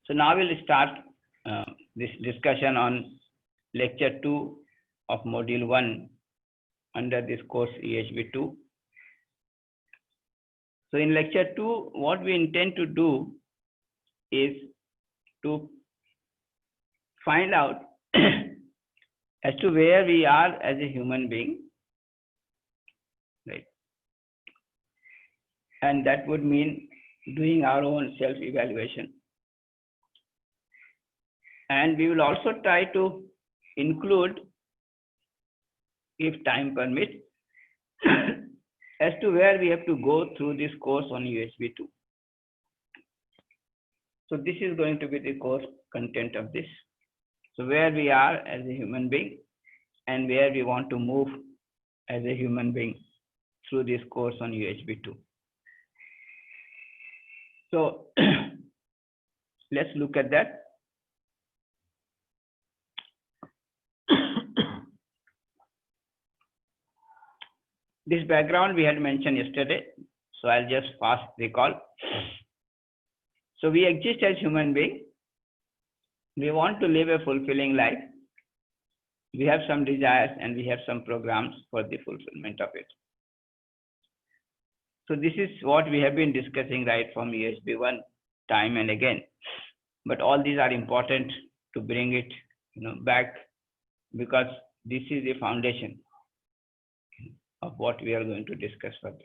So now we'll start this discussion on lecture 2 of module 1 under this course EHB2. So in lecture 2, what we intend to do is to find out as to where we are as a human being, right? And that would mean doing our own self-evaluation. And we will also try to include, if time permits, as to where we have to go through this course on EHB2. So this is going to be the course content of this. So where we are as a human being and where we want to move as a human being through this course on EHB2. So let's look at that. This background we had mentioned yesterday, so I'll just fast recall. So we exist as human beings. We want to live a fulfilling life. We have some desires and we have some programs for the fulfillment of it. So this is what we have been discussing right from EHB1 time and again. But all these are important to bring it back, because this is the foundation of what we are going to discuss further.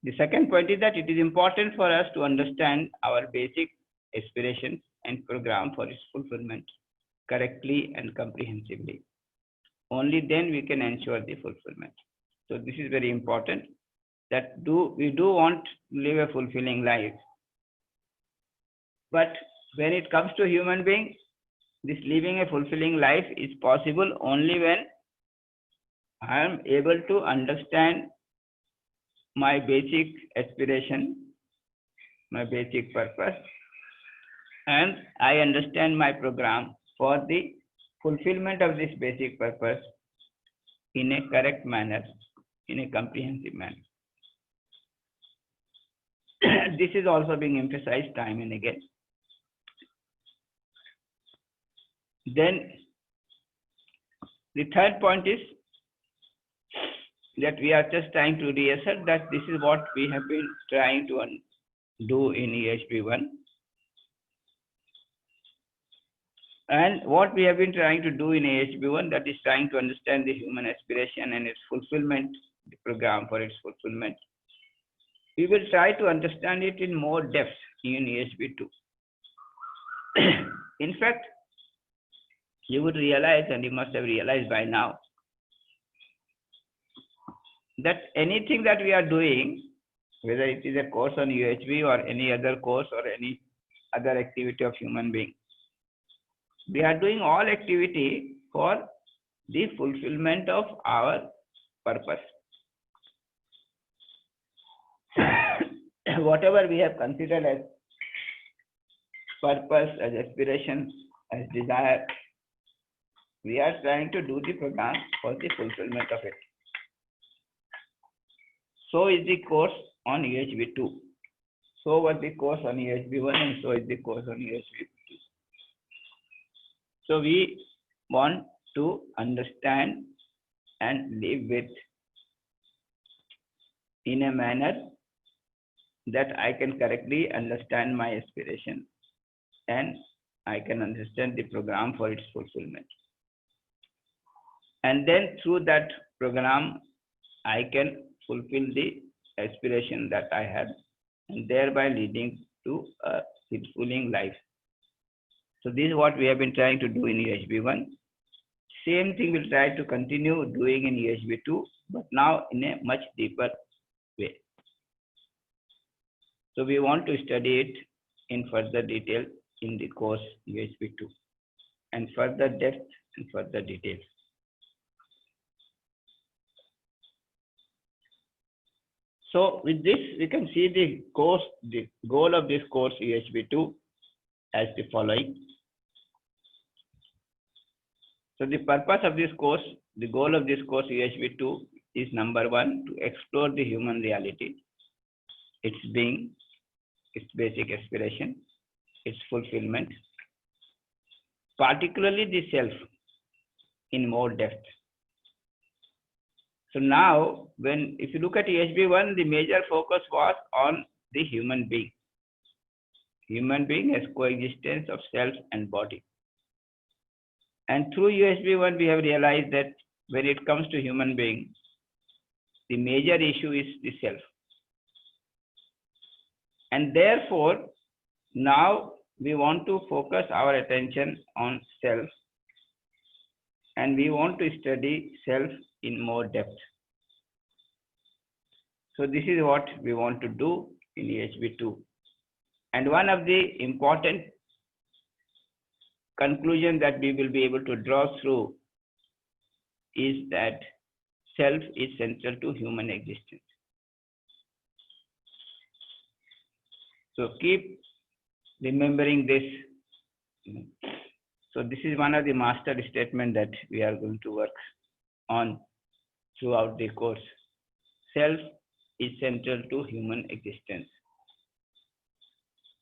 The second point is that it is important for us to understand our basic aspirations and program for its fulfillment correctly and comprehensively. Only then we can ensure the fulfillment. So this is very important, that we do want to live a fulfilling life. But when it comes to human being, this living a fulfilling life is possible only when I am able to understand my basic aspiration, my basic purpose, and I understand my program for the fulfillment of this basic purpose in a correct manner, in a comprehensive manner. This is also being emphasized time and again. Then the third point is that we are just trying to reassert that this is what we have been trying to do in EHB1. And what we have been trying to do in EHB1, that is trying to understand the human aspiration and its fulfillment, the program for its fulfillment. We will try to understand it in more depth in EHB2. In fact, you would realize, and you must have realized by now, that anything that we are doing, whether it is a course on UHB or any other course or any other activity of human being, we are doing all activity for the fulfillment of our purpose. Whatever we have considered as purpose, as aspiration, as desire, we are trying to do the program for the fulfillment of it. So is the course on EHB2. So was the course on EHB1, and so is the course on EHB2. So we want to understand and live with in a manner that I can correctly understand my aspiration and I can understand the program for its fulfillment. And then through that program, I can fulfill the aspiration that I have, and thereby leading to a fulfilling life. So this is what we have been trying to do in EHB1. Same thing we'll try to continue doing in EHB2, but now in a much deeper way. So we want to study it in further detail in the course EHB2, and further depth and further details. So with this, we can see the course, the goal of this course EHB2 as the following. So the purpose of this course, the goal of this course EHB2 is number one, to explore the human reality, its being, its basic aspiration. its fulfillment, particularly the self in more depth. So now, if you look at EHB1, the major focus was on the human being. Human being as coexistence of self and body. And through USB1, we have realized that when it comes to human being, the major issue is the self. And therefore, now we want to focus our attention on self, and we want to study self in more depth. So this is what we want to do in EHB2. And one of the important conclusions that we will be able to draw through is that self is central to human existence. So keep remembering this. So this is one of the master statements that we are going to work on throughout the course. Self is central to human existence.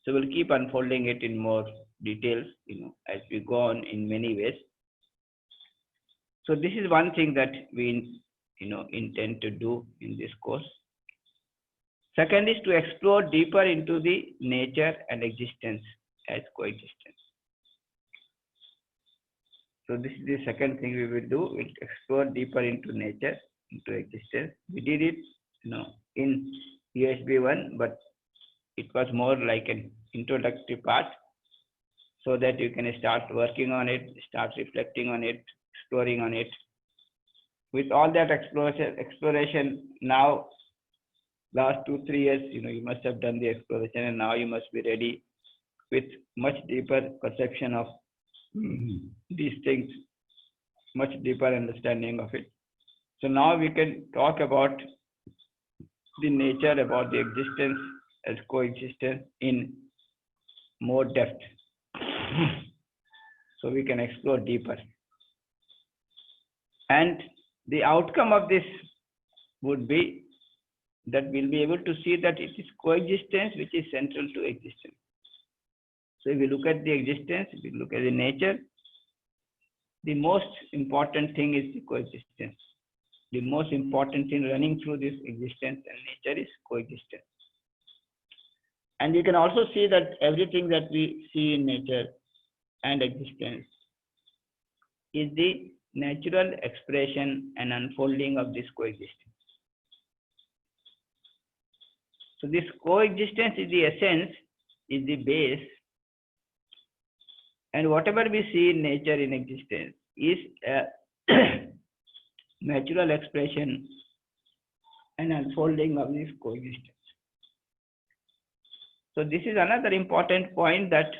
So we'll keep unfolding it in more details, as we go on in many ways. So this is one thing that we, intend to do in this course. Second is to explore deeper into the nature and existence as coexistence. So this is the second thing we will do. We'll explore deeper into nature, into existence. We did it, in USB1, but it was more like an introductory part, so that you can start working on it, start reflecting on it, exploring on it. With all that exploration now, last 2-3 years, you must have done the exploration, and now you must be ready with much deeper perception of these things, much deeper understanding of it. So now we can talk about the nature, about the existence as coexistence in more depth. So we can explore deeper. And the outcome of this would be that we'll be able to see that it is coexistence which is central to existence. So if we look at the existence, if we look at the nature, the most important thing is the coexistence. The most important thing running through this existence and nature is coexistence. And you can also see that everything that we see in nature and existence is the natural expression and unfolding of this coexistence. So this coexistence is the essence, is the base, and whatever we see in nature, in existence, is a natural expression and unfolding of this coexistence. So this is another important point that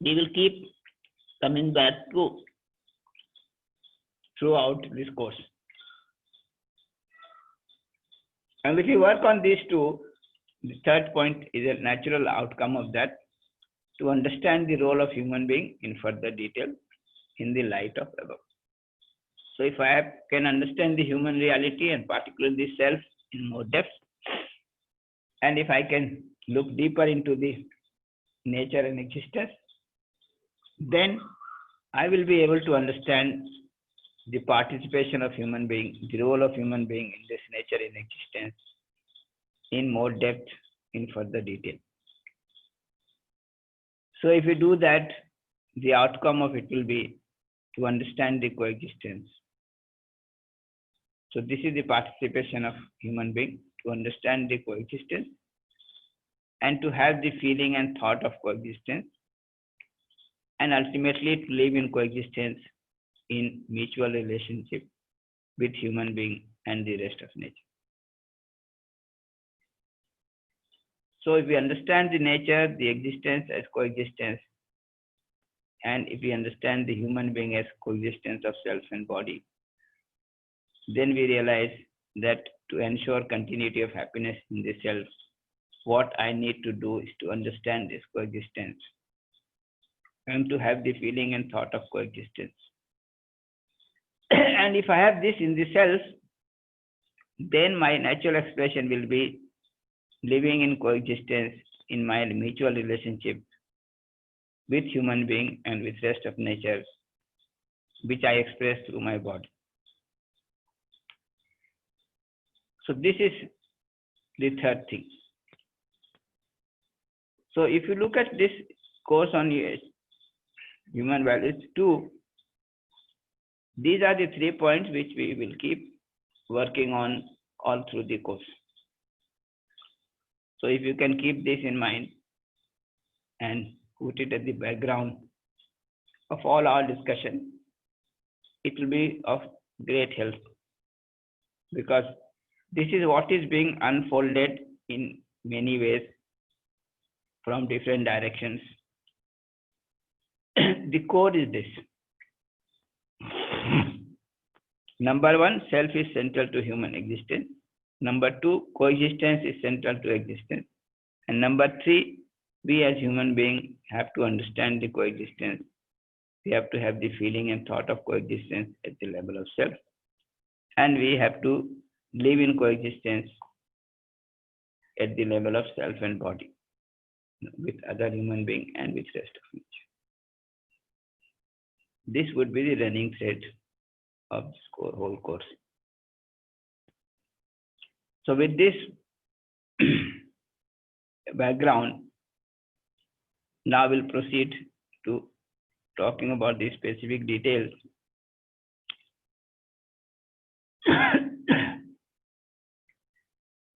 we will keep coming back to throughout this course. And if you work on these two, the third point is a natural outcome of that, to understand the role of human being in further detail in the light of above. So if I can understand the human reality and particularly self in more depth, and if I can look deeper into the nature and existence, then I will be able to understand the participation of human being, the role of human being in this nature and existence in more depth, in further detail. So if we do that, the outcome of it will be to understand the coexistence. So this is the participation of human being, to understand the coexistence and to have the feeling and thought of coexistence, and ultimately to live in coexistence in mutual relationship with human being and the rest of nature. So if we understand the nature, the existence as coexistence, and if we understand the human being as coexistence of self and body, then we realize that to ensure continuity of happiness in the self, what I need to do is to understand this coexistence and to have the feeling and thought of coexistence. And if I have this in the self, then my natural expression will be living in coexistence in my mutual relationship with human being and with rest of nature, which I express through my body. So this is the third thing. So if you look at this course on human values 2, these are the 3 points which we will keep working on all through the course. So if you can keep this in mind and put it at the background of all our discussion, it will be of great help, because this is what is being unfolded in many ways from different directions. The core is this. Number 1, self is central to human existence. Number 2, coexistence is central to existence. And number 3, we as human beings have to understand the coexistence. We have to have the feeling and thought of coexistence at the level of self. And we have to live in coexistence at the level of self and body, with other human beings and with rest of nature. This would be the running thread of this whole course. So with this background, now we'll proceed to talking about the specific details.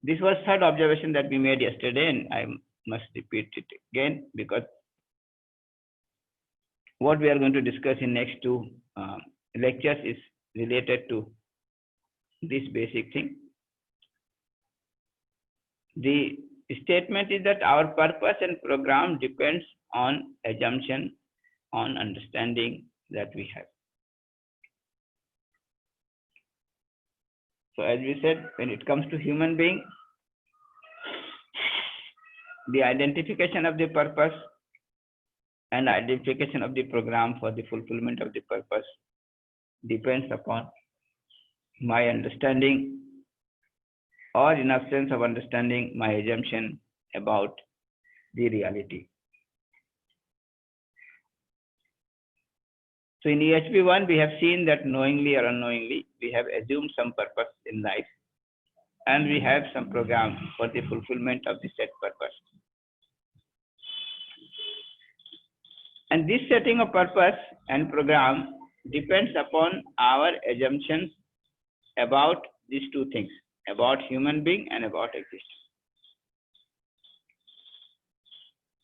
This was third observation that we made yesterday, and I must repeat it again, because what we are going to discuss in next 2 lectures is related to this basic thing. The statement is that our purpose and program depends on assumption, on understanding that we have. So as we said, when it comes to human being, the identification of the purpose and identification of the program for the fulfillment of the purpose depends upon my understanding, or in absence of understanding, my assumption about the reality. So in EHB 1, we have seen that knowingly or unknowingly, we have assumed some purpose in life, and we have some program for the fulfillment of the set purpose. And this setting of purpose and program depends upon our assumptions about these 2 things, about human being and about existence.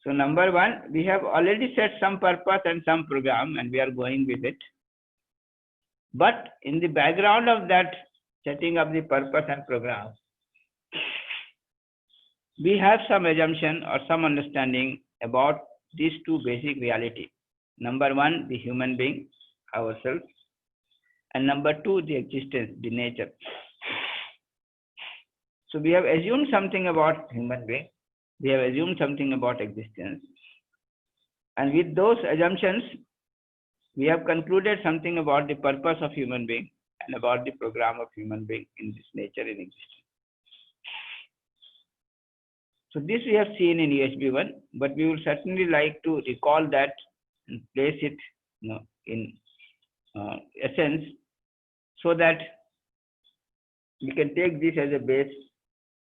So number 1, we have already set some purpose and some program, and we are going with it. But in the background of that setting of the purpose and program, we have some assumption or some understanding about these 2 basic reality. Number 1, the human being, ourselves, and number 2, the existence, the nature. So we have assumed something about human being, we have assumed something about existence, and with those assumptions, we have concluded something about the purpose of human being and about the program of human being in this nature in existence. So this we have seen in EHB 1, but we would certainly like to recall that and place it in essence, so that we can take this as a base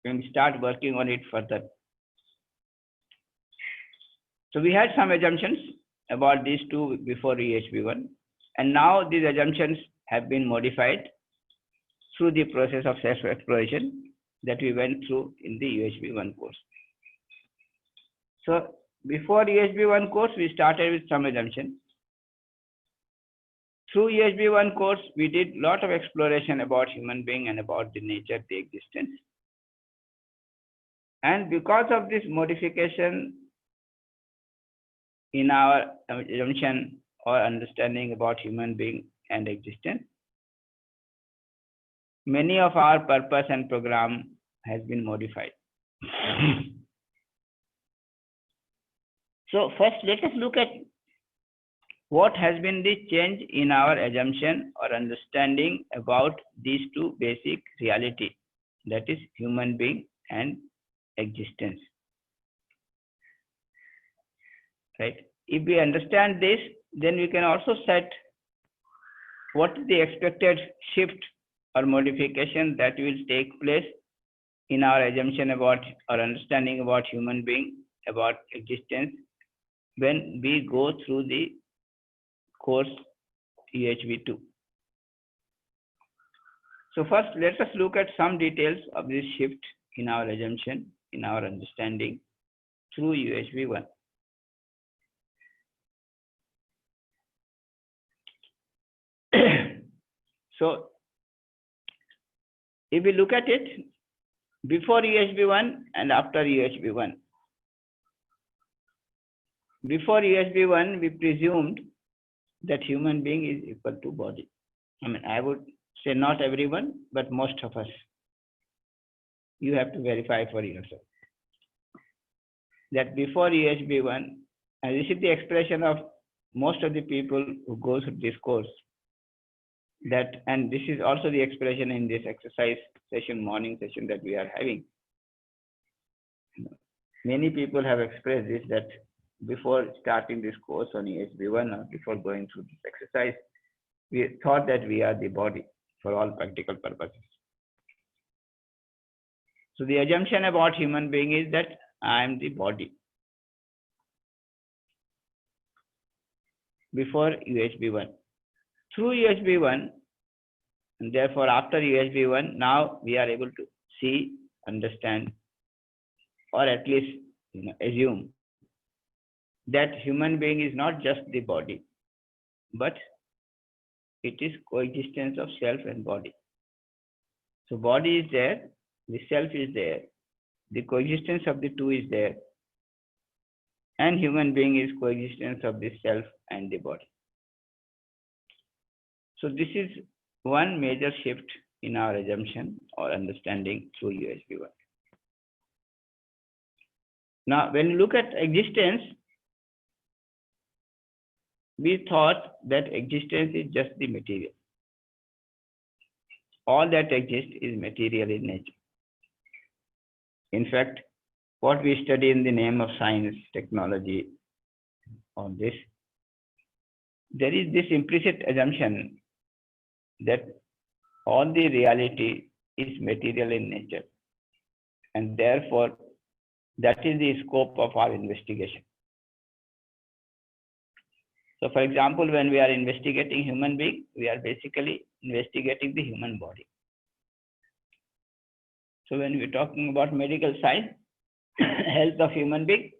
and start working on it further. So we had some assumptions about these 2 before EHB 1, and now these assumptions have been modified through the process of self-exploration that we went through in the EHB 1 course. So before EHB 1 course, we started with some assumptions. Through EHB 1 course, we did a lot of exploration about human being and about the nature, the existence. And because of this modification in our assumption or understanding about human being and existence, many of our purpose and program has been modified. So first, let us look at what has been the change in our assumption or understanding about these 2 basic reality, that is human being and existence. right? If we understand this, then we can also set what is the expected shift or modification that will take place in our assumption about or understanding about human being, about existence, when we go through the course UHV2. So first, let us look at some details of this shift in our assumption, in our understanding through UHV1. So, if we look at it, before UHV1 and after UHV1. Before UHV1, we presumed that human being is equal to body. I mean, I would say not everyone, but most of us. You have to verify for yourself. That before UHV1, and this is the expression of most of the people who go through this course, that, and this is also the expression in this exercise session, morning session that we are having. Many people have expressed this, that before starting this course on UHV1 or before going through this exercise, we thought that we are the body for all practical purposes. So the assumption about human being is that I am the body. Before UHV1. Through UHV1, and therefore after UHV1, now we are able to see, understand, or at least assume that human being is not just the body, but it is coexistence of self and body. So body is there, the self is there, the coexistence of the two is there, and human being is coexistence of the self and the body. So this is one major shift in our assumption or understanding through UHV1. Now, when you look at existence, we thought that existence is just the material. All that exists is material in nature. In fact, what we study in the name of science, technology, on this, there is this implicit assumption that all the reality is material in nature, and therefore that is the scope of our investigation. So for example, when we are investigating human being, we are basically investigating the human body. So when we're talking about medical science, health of human being,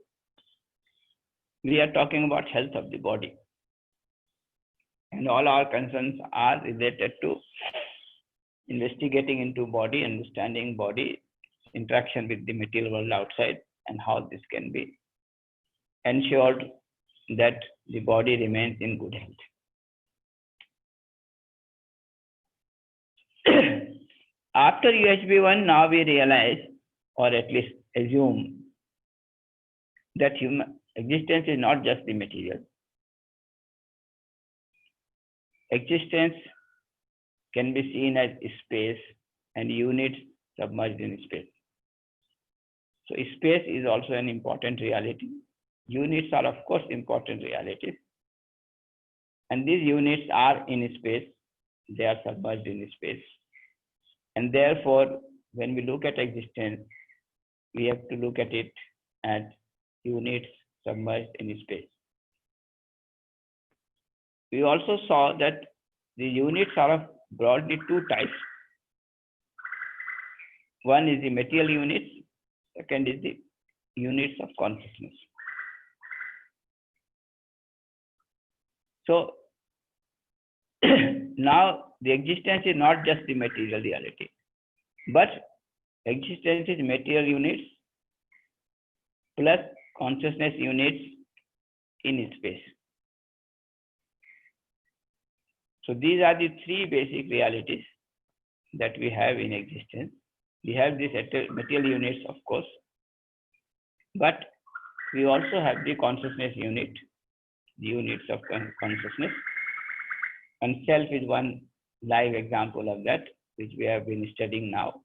we are talking about health of the body. And all our concerns are related to investigating into body, understanding body, interaction with the material world outside, and how this can be ensured that the body remains in good health. After UHV1, now we realize, or at least assume, that human existence is not just the material. Existence can be seen as space and units submerged in space. So space is also an important reality. Units are of course important realities. And these units are in space, they are submerged in space. And therefore, when we look at existence, we have to look at it as units submerged in space. We also saw that the units are of broadly two types. One is the material units, second is the units of consciousness. So now the existence is not just the material reality, but existence is material units plus consciousness units in space. So these are the three basic realities that we have in existence. We have these material units, of course, but we also have the consciousness unit, the units of consciousness, and self is one live example of that, which we have been studying now.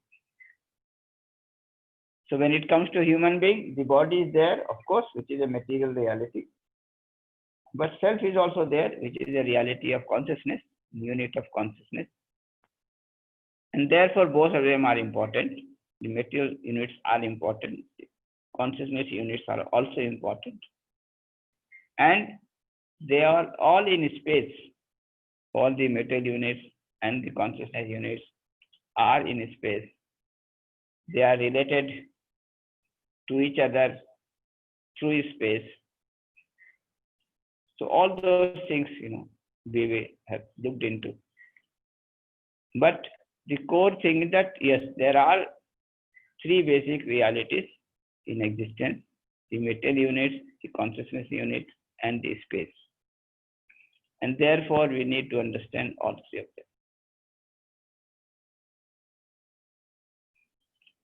So when it comes to human being, the body is there, of course, which is a material reality. But self is also there, which is a reality of consciousness, unit of consciousness. And therefore, both of them are important. The material units are important. Consciousness units are also important. And they are all in space. All the material units and the consciousness units are in space. They are related to each other through space. So all those things, we have looked into. But the core thing is that, yes, there are three basic realities in existence: the material units, the consciousness unit, and the space. And therefore, we need to understand all three of them.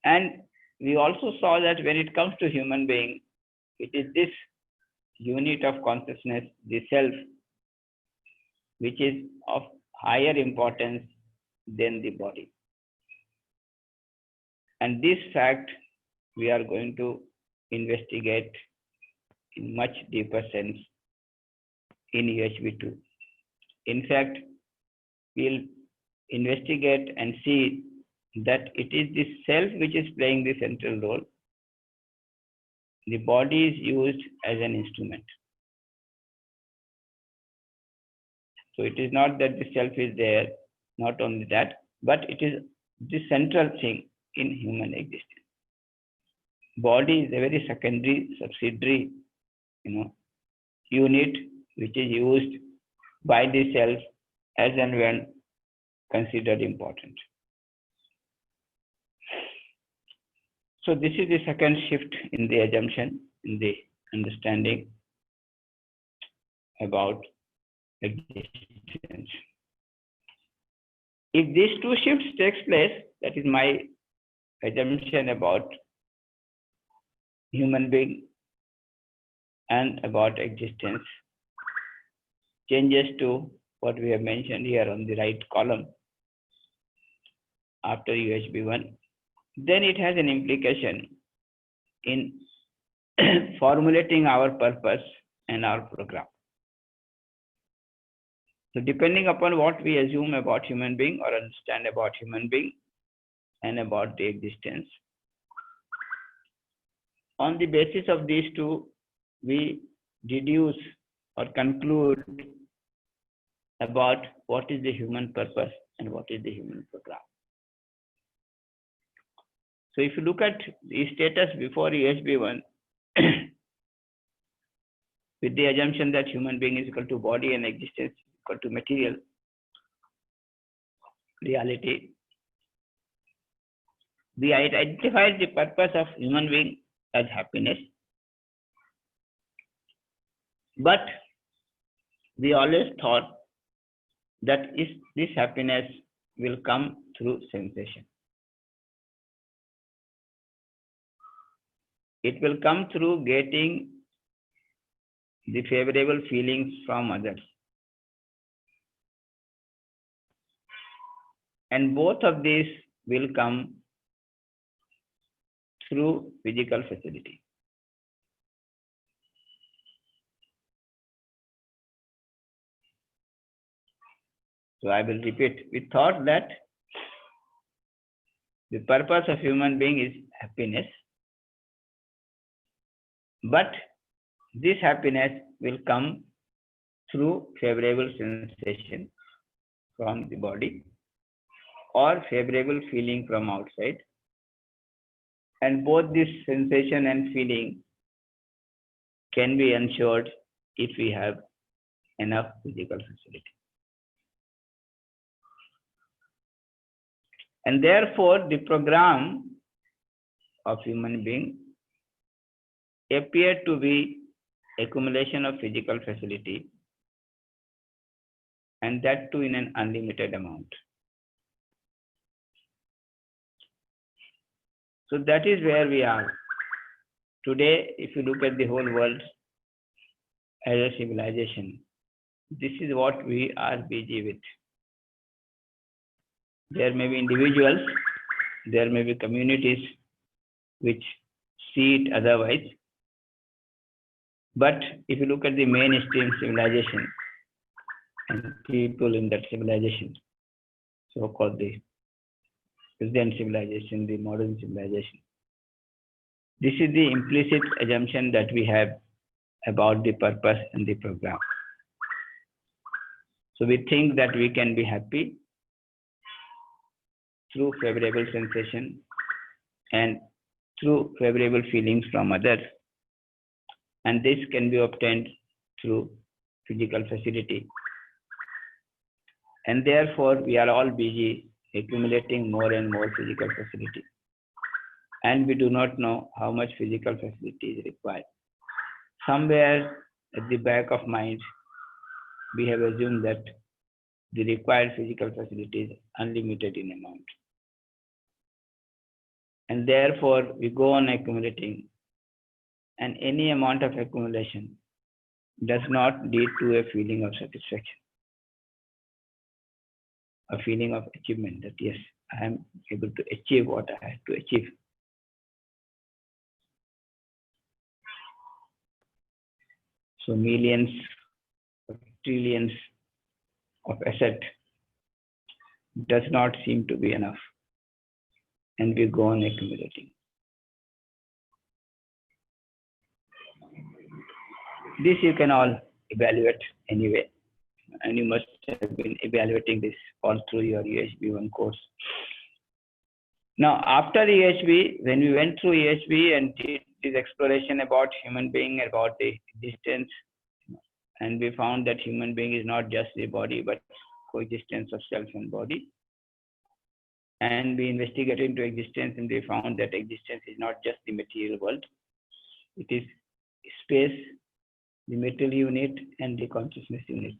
And we also saw that when it comes to human being, it is this unit of consciousness, the self, which is of higher importance than the body. And this fact we are going to investigate in much deeper sense in UHV2. In fact, we'll investigate and see that it is the self which is playing the central role. The body is used as an instrument. So it is not that the self is there, not only that, but it is the central thing in human existence. Body is a very secondary, subsidiary, unit which is used by the self as and when considered important. So this is the second shift in the assumption, in the understanding about existence. If these two shifts takes place, that is my assumption about human being and about existence, changes to what we have mentioned here on the right column after UHB1, then it has an implication in formulating our purpose and our program. So depending upon what we assume about human being or understand about human being and about the existence, on the basis of these two, we deduce or conclude about what is the human purpose and what is the human program. So if you look at the status before UHB1, with the assumption that human being is equal to body and existence is equal to material reality, we identified the purpose of human being as happiness. But we always thought that this happiness will come through sensation. It will come through getting the favorable feelings from others. And both of these will come through physical facility. So I will repeat. We thought that the purpose of human being is happiness, but this happiness will come through favorable sensation from the body or favorable feeling from outside. And both this sensation and feeling can be ensured if we have enough physical facility. And therefore, the program of human being appeared to be accumulation of physical facility, and that too in an unlimited amount. So that is where we are. Today, if you look at the whole world as a civilization, this is what we are busy with. There may be individuals, there may be communities which see it otherwise. But if you look at the mainstream civilization and people in that civilization, so-called the present civilization, the modern civilization, this is the implicit assumption that we have about the purpose and the program. So we think that we can be happy through favorable sensation and through favorable feelings from others. And this can be obtained through physical facility. And therefore, we are all busy accumulating more and more physical facility. And we do not know how much physical facility is required. Somewhere at the back of mind, we have assumed that the required physical facility is unlimited in amount. And therefore, we go on accumulating, and any amount of accumulation does not lead to a feeling of satisfaction, a feeling of achievement that yes, I am able to achieve what I have to achieve. So millions, trillions of asset does not seem to be enough, and we go on accumulating. This you can all evaluate anyway, and you must have been evaluating this all through your EHB1 course. Now, after EHB, when we went through EHB and did this exploration about human being, about the existence, and we found that human being is not just the body, but coexistence of self and body. And we investigated into existence, and we found that existence is not just the material world. It is space, the material unit, and the consciousness unit.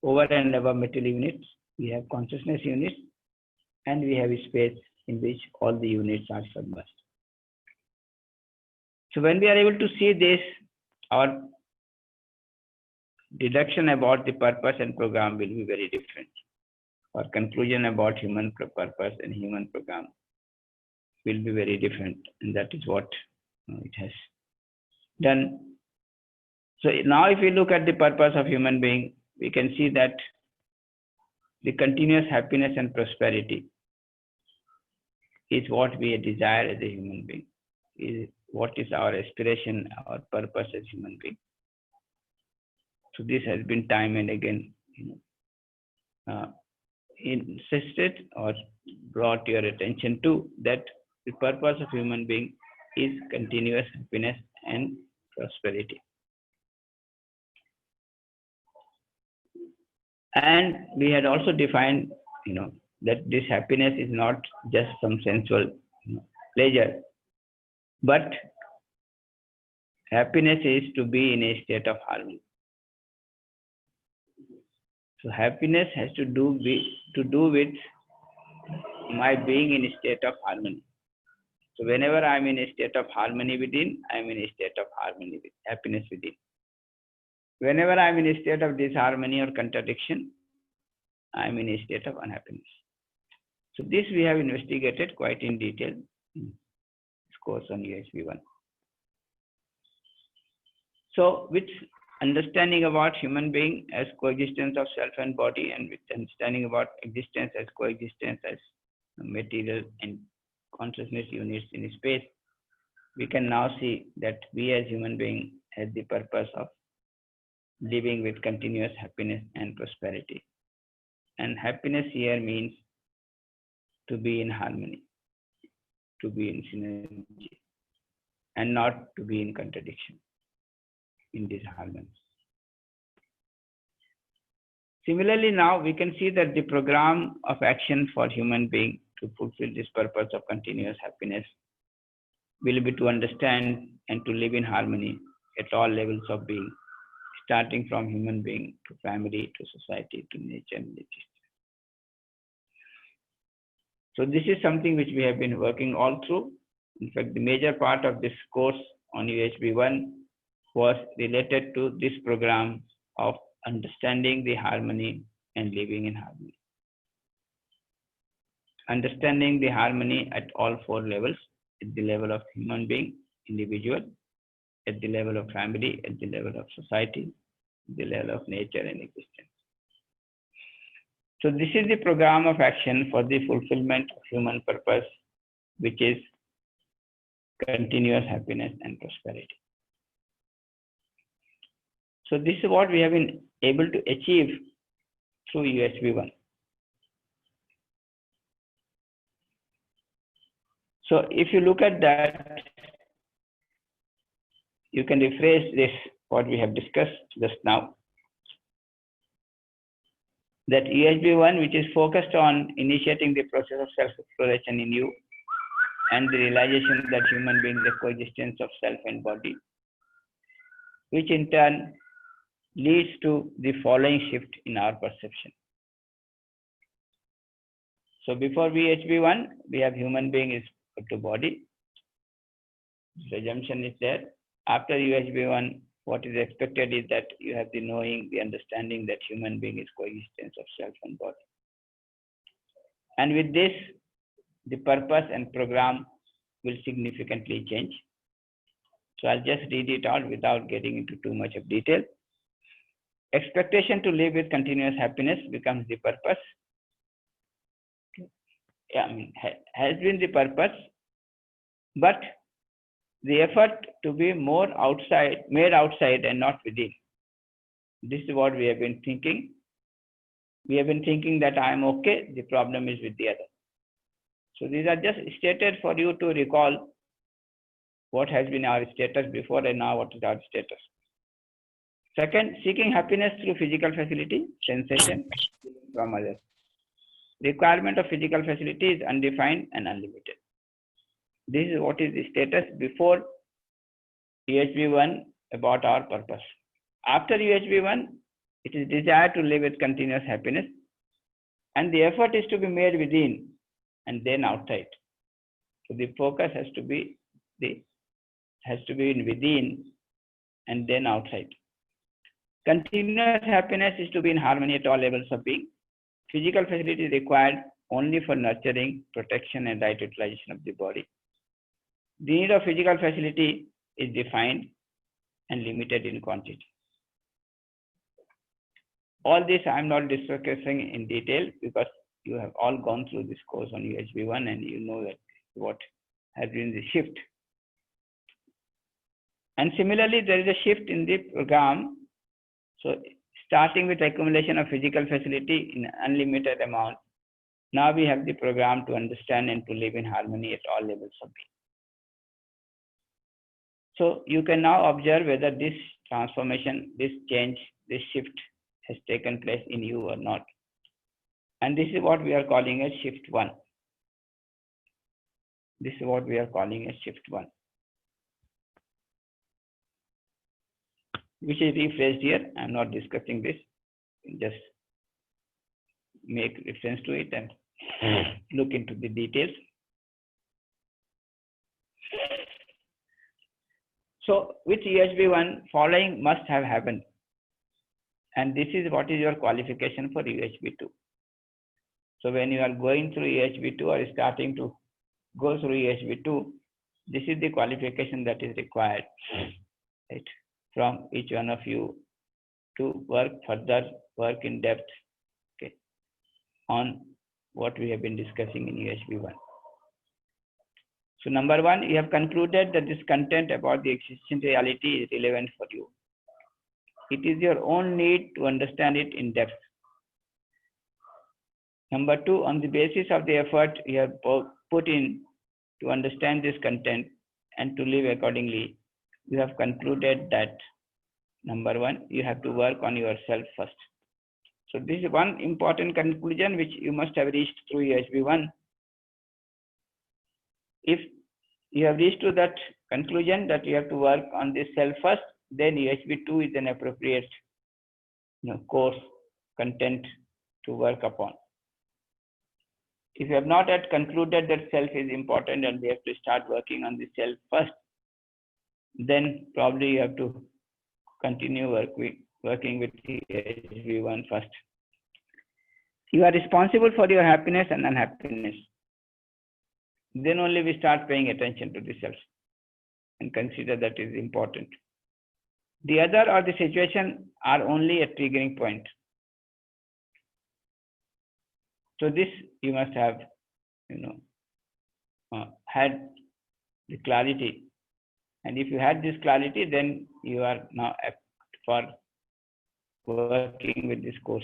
Over and above material units, we have consciousness units, and we have a space in which all the units are submerged. So when we are able to see this, our deduction about the purpose and program will be very different. Our conclusion about human purpose and human program will be very different, and that is what it has done. So now if we look at the purpose of human being, we can see that the continuous happiness and prosperity is what we desire as a human being, is what is our aspiration, our purpose as human being. So this has been time and again insisted or brought your attention to, that the purpose of human being is continuous happiness and prosperity. And we had also defined, that this happiness is not just some sensual pleasure, but happiness is to be in a state of harmony. So happiness has to do with my being in a state of harmony. So whenever I'm in a state of harmony within, I'm in a state of harmony with happiness within. Whenever I'm in a state of disharmony or contradiction, I'm in a state of unhappiness. So this we have investigated quite in detail in this course on EHB1. So with understanding about human being as coexistence of self and body, and with understanding about existence as coexistence as material and consciousness units in space, we can now see that we as human beings have the purpose of living with continuous happiness and prosperity. And happiness here means to be in harmony, to be in synergy, and not to be in contradiction, in disharmony. Similarly, now we can see that the program of action for human being to fulfill this purpose of continuous happiness will be to understand and to live in harmony at all levels of being, starting from human being to family to society to nature and existence. So this is something which we have been working all through. In fact, the major part of this course on EHB1 was related to this program of understanding the harmony and living in harmony. Understanding the harmony at all four levels, at the level of human being, individual, at the level of family, at the level of society, the level of nature and existence. So this is the program of action for the fulfillment of human purpose, which is continuous happiness and prosperity. So this is what we have been able to achieve through USB-1. So if you look at that, you can rephrase this, what we have discussed just now. That USB-1, which is focused on initiating the process of self-exploration in you and the realization that human beings are coexistence of self and body, which in turn leads to the following shift in our perception. So before USB-1, we have human being is to body. The assumption is there. After USB-1, what is expected is that you have the knowing, the understanding that human being is coexistence of self and body. And with this, the purpose and program will significantly change. So I'll just read it out without getting into too much of detail. Expectation to live with continuous happiness becomes the purpose. Yeah, has been the purpose, but the effort to be more outside, made outside and not within. This is what we have been thinking. We have been thinking that I am okay, the problem is with the other. So these are just stated for you to recall what has been our status before and now what is our status. Second, seeking happiness through physical facility, sensation from others. Requirement of physical facility is undefined and unlimited. This is what is the status before USB-1 about our purpose. After USB-1, it is desire to live with continuous happiness, and the effort is to be made within and then outside. So the focus has to be in within and then outside. Continuous happiness is to be in harmony at all levels of being. Physical facility is required only for nurturing, protection, and right utilization of the body. The need of physical facility is defined and limited in quantity. All this I am not discussing in detail because you have all gone through this course on USB-1 and you know that what has been the shift. And similarly, there is a shift in the program. So starting with accumulation of physical facility in unlimited amount, now we have the program to understand and to live in harmony at all levels of being. So you can now observe whether this transformation, this change, this shift has taken place in you or not. And this is what we are calling as shift 1. This is what we are calling as shift 1. Which is rephrased here. I'm not discussing this. Just make reference to it and look into the details. So with USB-1, following must have happened. And this is what is your qualification for USB-2. So when you are going through USB-2 or starting to go through USB-2, this is the qualification that is required, right, from each one of you to work further, work in depth, okay, on what we have been discussing in USB-1. So number 1, you have concluded that this content about the existing reality is relevant for you. It is your own need to understand it in depth. Number 2, on the basis of the effort you have put in to understand this content and to live accordingly, you have concluded that number 1, you have to work on yourself first. So this is one important conclusion which you must have reached through USB-1. If you have reached to that conclusion that you have to work on this self first, then USB-2 is an appropriate course content to work upon. If you have not yet concluded that self is important and we have to start working on the self first, then probably you have to continue working with the USB-1 first. You are responsible for your happiness and unhappiness. Then only we start paying attention to the self and consider that is important. The other or the situation are only a triggering point. So this you must have, had the clarity. And if you had this clarity, then you are now apt for working with this course.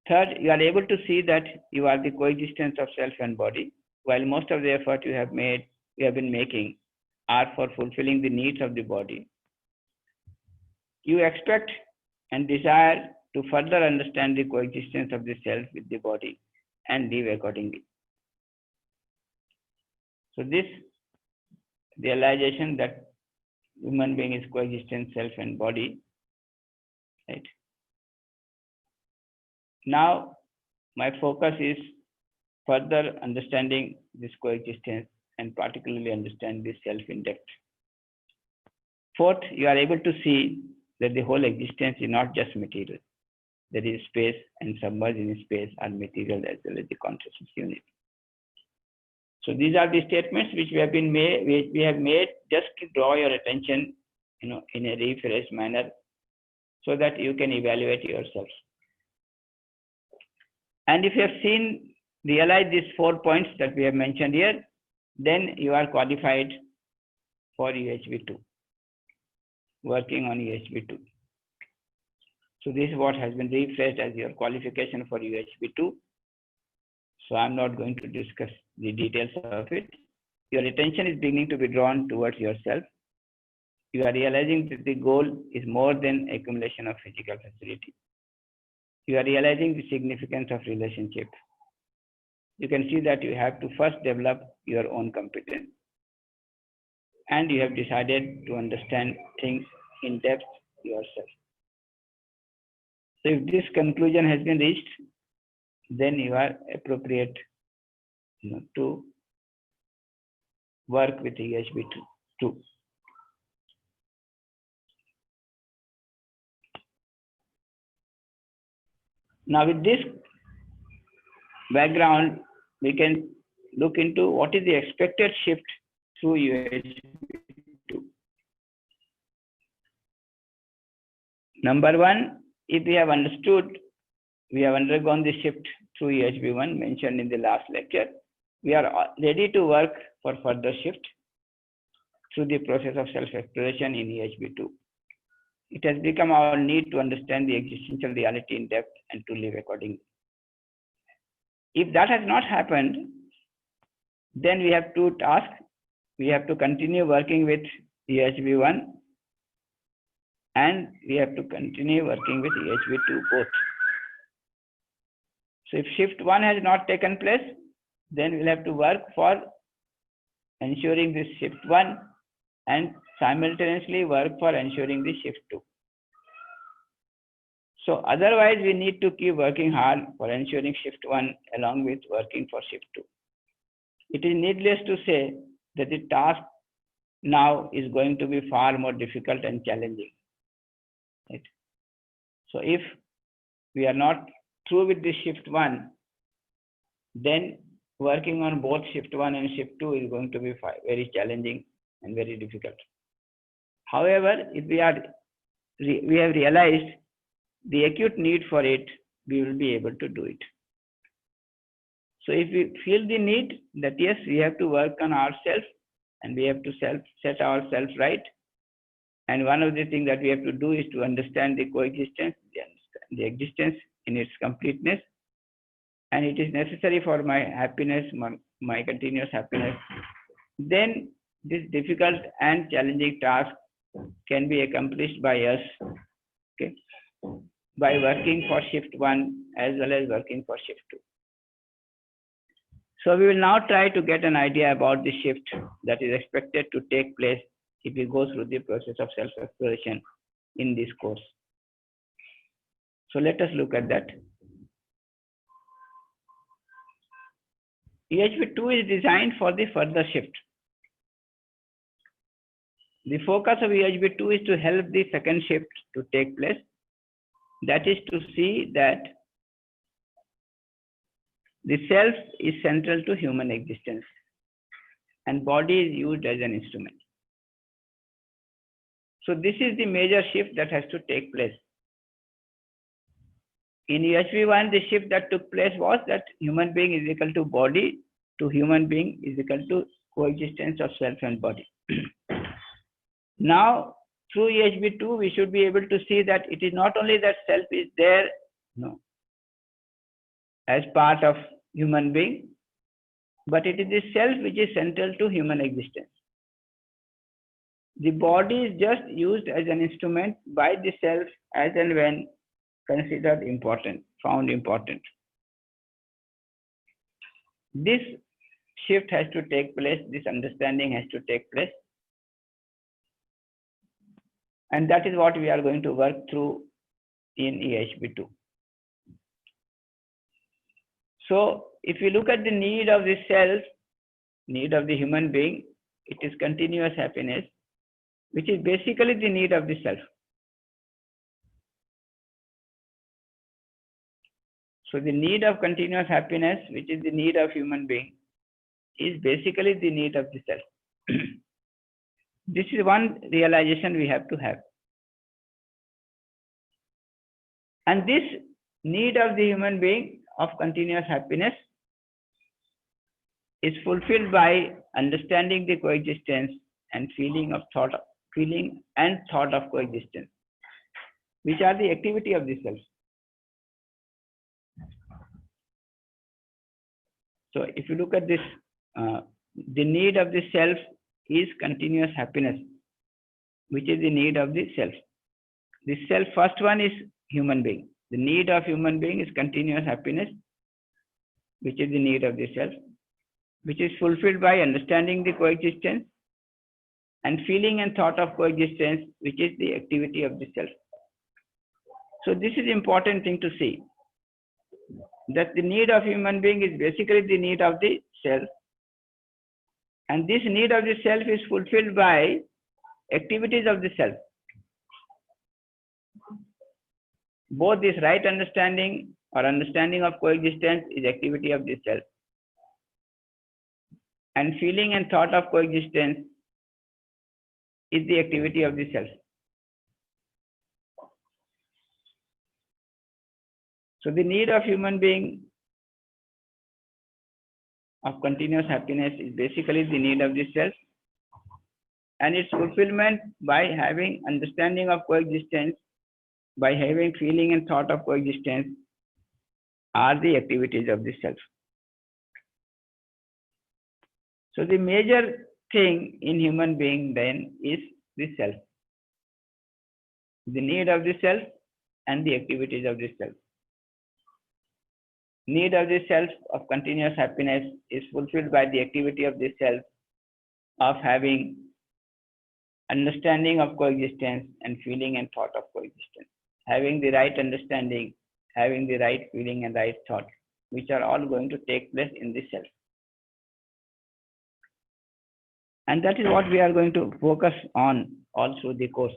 Third, you are able to see that you are the coexistence of self and body, while most of the effort you have been making are for fulfilling the needs of the body. You expect and desire to further understand the coexistence of the self with the body and live accordingly. So this realization that human being is coexistent self and body, right? Now my focus is further understanding this coexistence and particularly understand this self in depth. Fourth, you are able to see that the whole existence is not just material. There is space, and submerged in space are material as well as the consciousness unit. So these are the statements which we have made just to draw your attention, in a refreshed manner, so that you can evaluate yourself. And if you have realized these 4 points that we have mentioned here, then you are qualified for UHV2, working on UHV2. So this is what has been refreshed as your qualification for UHV2. So I'm not going to discuss the details of it. Your attention is beginning to be drawn towards yourself. You are realizing that the goal is more than accumulation of physical facility. You are realizing the significance of relationship. You can see that you have to first develop your own competence. And you have decided to understand things in depth yourself. So if this conclusion has been reached, then you are appropriate to work with UHV2. Now with this background, we can look into what is the expected shift through UHV2. Number one, if we have understood, we have undergone the shift through UHV1 mentioned in the last lecture, we are ready to work for further shift through the process of self-exploration in UHV2. It has become our need to understand the existential reality in depth and to live accordingly. If that has not happened, then we have two tasks. We have to continue working with UHV1 and we have to continue working with UHV2 both. So if shift 1 has not taken place, then we'll have to work for ensuring this shift 1 and simultaneously work for ensuring the shift 2. So otherwise, we need to keep working hard for ensuring shift 1 along with working for shift 2. It is needless to say that the task now is going to be far more difficult and challenging. Right? So if we are not through with the shift 1, then working on both shift 1 and shift 2 is going to be very challenging and very difficult. However, if we have realized the acute need for it, we will be able to do it. So if we feel the need that yes, we have to work on ourselves and we have to set ourselves right, and one of the things that we have to do is to understand the coexistence, the existence in its completeness, and it is necessary for my happiness, my continuous happiness, then this difficult and challenging task can be accomplished by us, okay, by working for shift 1 as well as working for shift 2. So we will now try to get an idea about the shift that is expected to take place if we go through the process of self-exploration in this course. So let us look at that. UHV2 is designed for the further shift. The focus of UHV2 is to help the second shift to take place. That is to see that the self is central to human existence and body is used as an instrument. So this is the major shift that has to take place. In UHV1, the shift that took place was that human being is equal to body to human being is equal to coexistence of self and body. Now, through EHV2, we should be able to see that it is not only that self is there, no, as part of human being, but it is the self which is central to human existence. The body is just used as an instrument by the self as and when considered important, found important. This shift has to take place, this understanding has to take place. And that is what we are going to work through in EHV2. So if you look at the need of the self, need of the human being, it is continuous happiness, which is basically the need of the self. So the need of continuous happiness, which is the need of human being, is basically the need of the self. This is one realization we have to have. And this need of the human being of continuous happiness is fulfilled by understanding the coexistence and feeling of thought of coexistence, which are the activity of the self. So if you look at this, the need of the self is continuous happiness, which is the need of the self. The self, first one is human being. The need of human being is continuous happiness, which is the need of the self, which is fulfilled by understanding the coexistence and feeling and thought of coexistence, which is the activity of the self. So this is important thing to see, that the need of human being is basically the need of the self, and this need of the self is fulfilled by activities of the self. Both this right understanding or understanding of coexistence is activity of the self, and feeling and thought of coexistence is the activity of the self. So the need of human being of continuous happiness is basically the need of the self, and its fulfillment by having understanding of coexistence, by having feeling and thought of coexistence, are the activities of the self. So the major thing in human being then is the self, the need of the self and the activities of the self. Need of the self of continuous happiness is fulfilled by the activity of the self of having understanding of coexistence and feeling and thought of coexistence. Having the right understanding, having the right feeling and right thought, which are all going to take place in the self. And that is what we are going to focus on all through the course.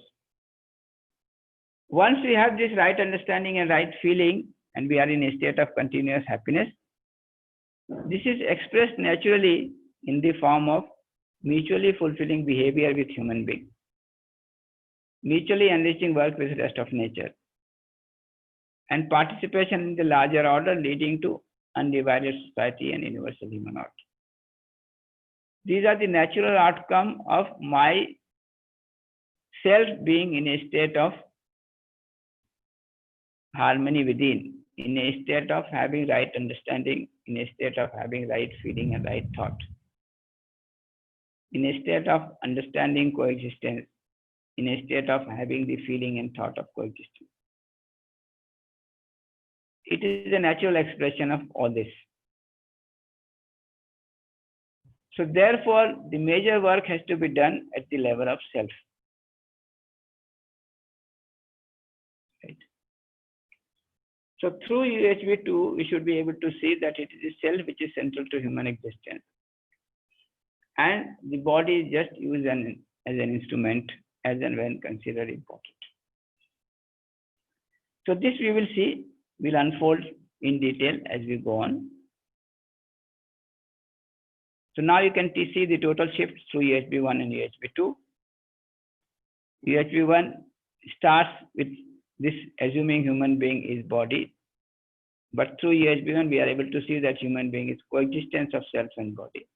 Once we have this right understanding and right feeling, and we are in a state of continuous happiness, this is expressed naturally in the form of mutually fulfilling behavior with human being, mutually enriching work with the rest of nature, and participation in the larger order leading to undivided society and universal human order. These are the natural outcome of my self being in a state of harmony within, in a state of having right understanding, in a state of having right feeling and right thought, in a state of understanding coexistence, in a state of having the feeling and thought of coexistence. It is a natural expression of all this. So therefore, the major work has to be done at the level of self. Right. So through UHV2, we should be able to see that it is the self which is central to human existence. And the body is just used as an instrument as and when considered important. So this we will see, will unfold in detail as we go on. So now you can see the total shifts through EHV1 and EHV2. UHV1 starts with this assuming human being is body, but through UHV1 we are able to see that human being is coexistence of self and body.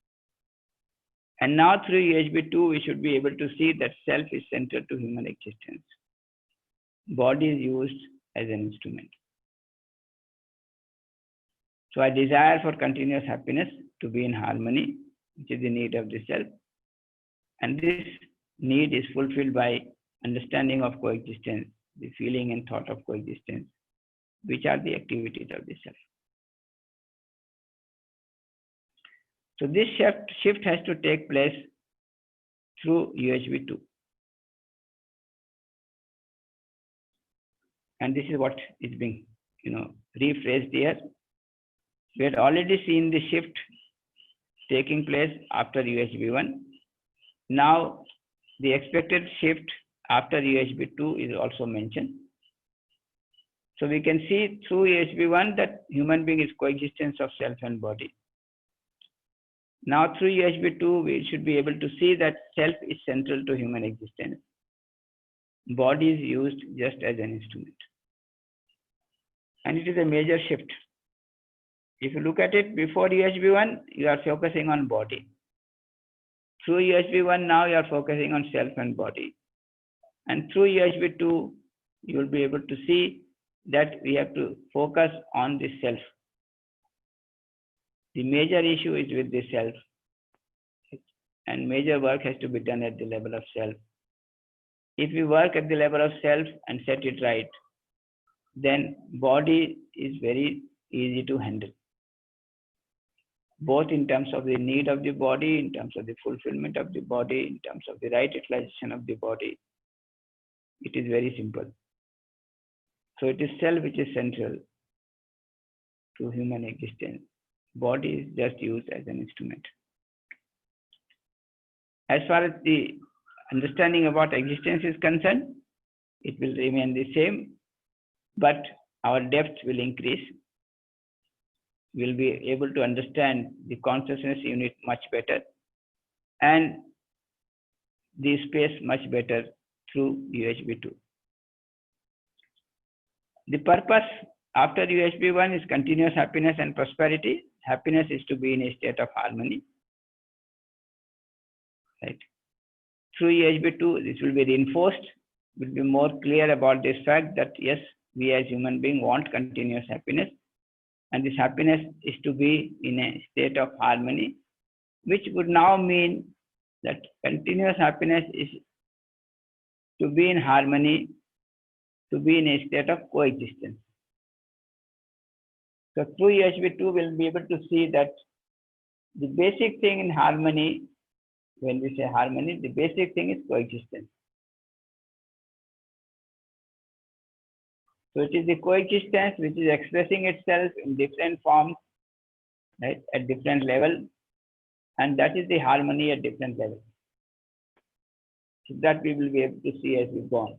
And now through UHV2 we should be able to see that self is central to human existence. Body is used as an instrument. So I desire for continuous happiness to be in harmony, which is the need of the self. And this need is fulfilled by understanding of coexistence, the feeling and thought of coexistence, which are the activities of the self. So this shift has to take place through UHV2. And this is what is being, rephrased here. We had already seen the shift taking place after UHV1. Now, the expected shift after UHV2 is also mentioned. So we can see through UHV1 that human being is coexistence of self and body. Now through UHV2, we should be able to see that self is central to human existence. Body is used just as an instrument. And it is a major shift. If you look at it, before UHV1, you are focusing on body. Through UHV1, now you are focusing on self and body. And through UHV2, you will be able to see that we have to focus on the self. The major issue is with the self. And major work has to be done at the level of self. If we work at the level of self and set it right, then body is very easy to handle. Both in terms of the need of the body, in terms of the fulfillment of the body, in terms of the right utilization of the body. It is very simple. So it is self which is central to human existence. Body is just used as an instrument. As far as the understanding about existence is concerned, it will remain the same, but our depth will increase. We'll be able to understand the consciousness unit much better and the space much better through UHV2. The purpose after UHV1 is continuous happiness and prosperity. Happiness is to be in a state of harmony. Right. Through UHV2, this will be reinforced. We'll be more clear about this fact that yes, we as human beings want continuous happiness. And this happiness is to be in a state of harmony, which would now mean that continuous happiness is to be in harmony, to be in a state of coexistence. So through UHV2, we'll be able to see that the basic thing in harmony, when we say harmony, the basic thing is coexistence. So it is the coexistence which is expressing itself in different forms, right, at different levels, and that is the harmony at different levels. So that we will be able to see as we go on.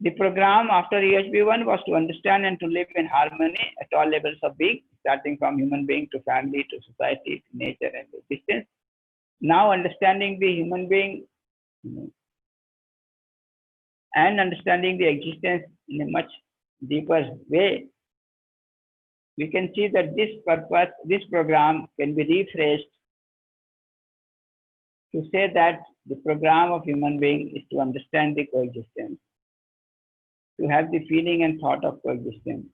The program after UHV1 was to understand and to live in harmony at all levels of being, starting from human being to family to society to nature and existence. Now understanding the human being and understanding the existence in a much deeper way, we can see that this purpose, this program can be rephrased to say that the program of human being is to understand the coexistence, to have the feeling and thought of coexistence,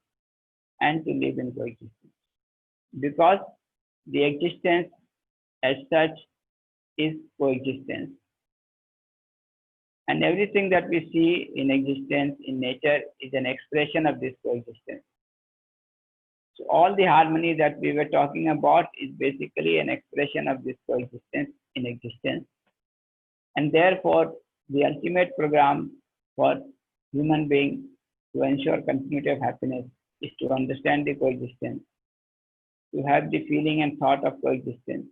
and to live in coexistence. Because the existence as such is coexistence. And everything that we see in existence, in nature, is an expression of this coexistence. So all the harmony that we were talking about is basically an expression of this coexistence in existence. And therefore, the ultimate program for human being to ensure continuity of happiness is to understand the coexistence, to have the feeling and thought of coexistence,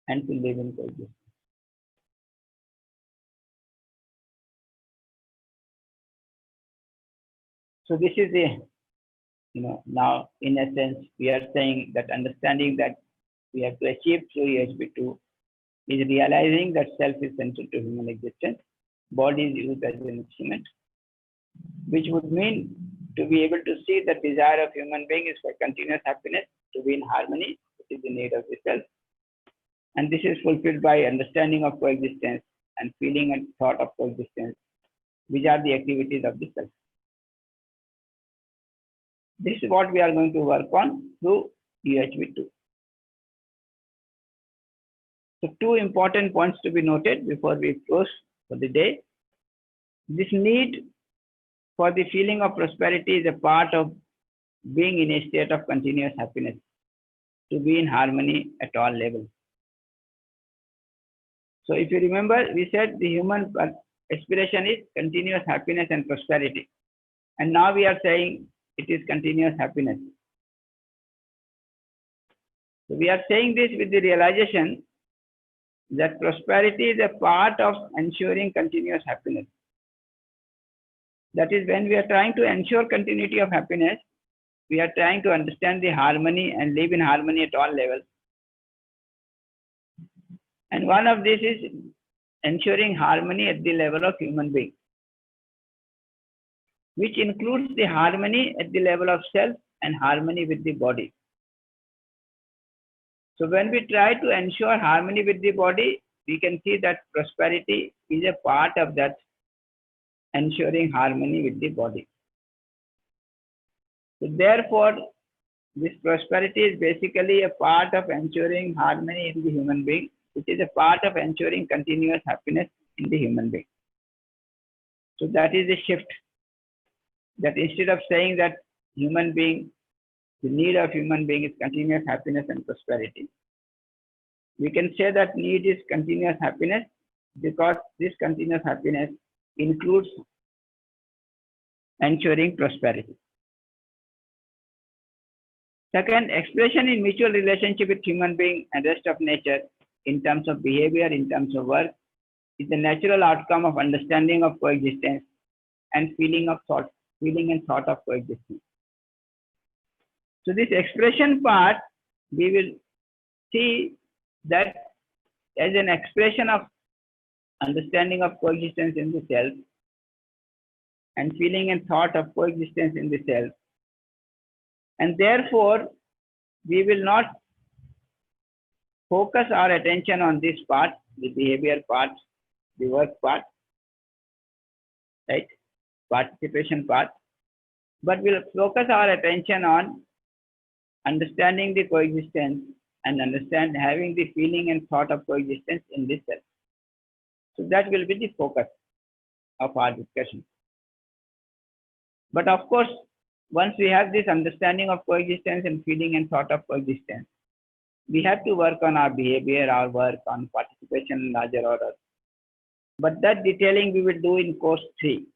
and to live in coexistence. So this is the, now in a sense, we are saying that understanding that we have to achieve through UHV2 is realizing that self is central to human existence. body is used as an instrument, which would mean to be able to see the desire of human being is for continuous happiness, to be in harmony, which is the need of the self. And this is fulfilled by understanding of coexistence and feeling and thought of coexistence, which are the activities of the self. This is what we are going to work on through UHV2. So two important points to be noted before we close for the day. This need for the feeling of prosperity is a part of being in a state of continuous happiness, to be in harmony at all levels. So if you remember, we said the human aspiration is continuous happiness and prosperity. And now we are saying it is continuous happiness. So we are saying this with the realization that prosperity is a part of ensuring continuous happiness. That is, when we are trying to ensure continuity of happiness, we are trying to understand the harmony and live in harmony at all levels. And one of this is ensuring harmony at the level of human being, which includes the harmony at the level of self and harmony with the body. So when we try to ensure harmony with the body, we can see that prosperity is a part of that ensuring harmony with the body. So therefore, this prosperity is basically a part of ensuring harmony in the human being, which is a part of ensuring continuous happiness in the human being. So that is the shift. That instead of saying that human being, the need of human being is continuous happiness and prosperity, we can say that need is continuous happiness, because this continuous happiness includes ensuring prosperity. Second, expression in mutual relationship with human being and rest of nature in terms of behavior, in terms of work, is the natural outcome of understanding of coexistence and feeling and thought of coexistence. So this expression part, we will see that as an expression of understanding of coexistence in the self and feeling and thought of coexistence in the self. And therefore, we will not focus our attention on this part, the behavior part, the work part, right? Participation part, but we'll focus our attention on understanding the coexistence and having the feeling and thought of coexistence in this self. So that will be the focus of our discussion. But of course, once we have this understanding of coexistence and feeling and thought of coexistence, we have to work on our behavior, our work, on participation in larger order. But that detailing we will do in course 3,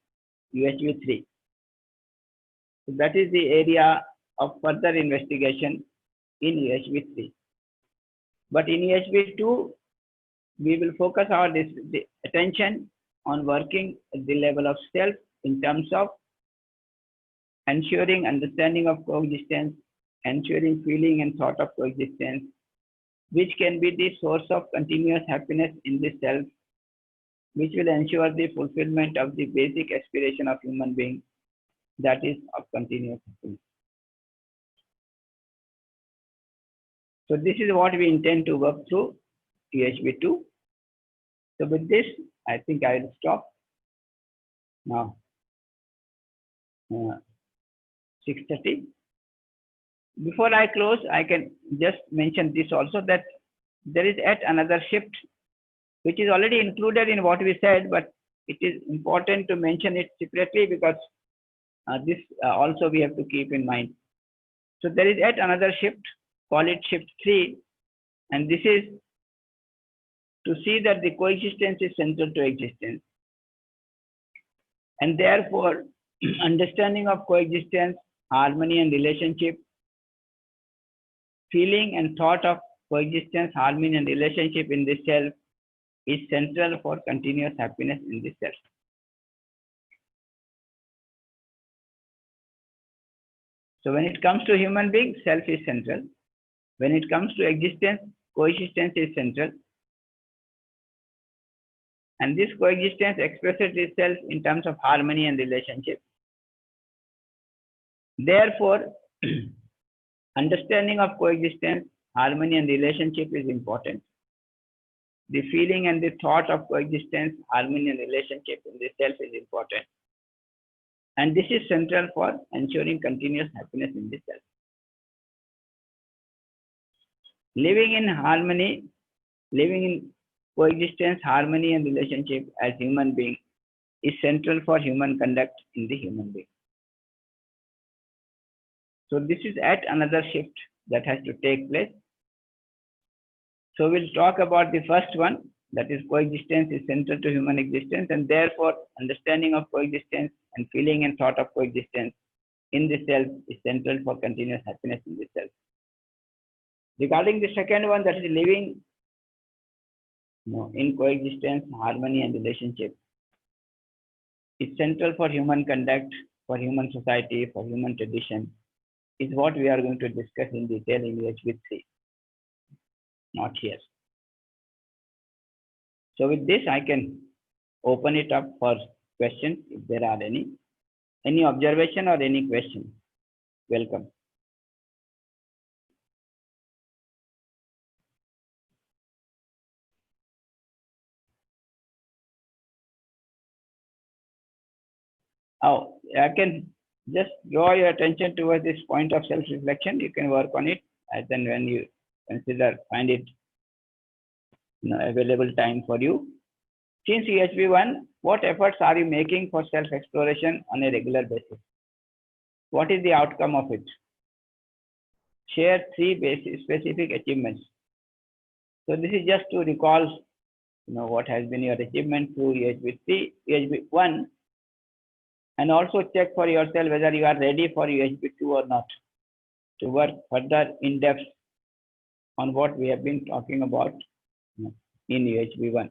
UHV 3. So that is the area of further investigation in UHV 3. But in UHV 2, we will focus our attention on working at the level of self in terms of ensuring understanding of coexistence, ensuring feeling and thought of coexistence, which can be the source of continuous happiness in the self, which will ensure the fulfillment of the basic aspiration of human being, that is of continuous happiness. So this is what we intend to work through UHV 2. So with this, I think I will stop now. 6:30. Before I close, I can just mention this also, that there is yet another shift, which is already included in what we said, but it is important to mention it separately because this also we have to keep in mind. So there is yet another shift, call it shift 3, and this is to see that the coexistence is central to existence. And therefore, understanding of coexistence, harmony and relationship, feeling and thought of coexistence, harmony and relationship in the self is central for continuous happiness in the self. So when it comes to human being, self is central. When it comes to existence, coexistence is central. And this coexistence expresses itself in terms of harmony and relationship. Therefore, understanding of coexistence, harmony and relationship is important. The feeling and the thought of coexistence, harmony and relationship in the self is important. And this is central for ensuring continuous happiness in the self. Living in harmony, living in coexistence, harmony and relationship as human being is central for human conduct in the human being. So this is yet another shift that has to take place. So we'll talk about the first one, that is coexistence is central to human existence, and therefore understanding of coexistence and feeling and thought of coexistence in the self is central for continuous happiness in the self. Regarding the second one, that is living in coexistence, harmony and relationship, is central for human conduct, for human society, for human tradition, is what we are going to discuss in detail in UHB3, not here. So with this, I can open it up for questions if there are any. Any observation or any question? Welcome. Oh, I can just draw your attention towards this point of self-reflection. You can work on it as and when you find it available time for you. Since UHB1, what efforts are you making for self-exploration on a regular basis? What is the outcome of it? Share 3 specific achievements. So this is just to recall, what has been your achievement through UHB3, UHB1, and also check for yourself whether you are ready for UHB2 or not, to work further in depth on what we have been talking about in UHB1.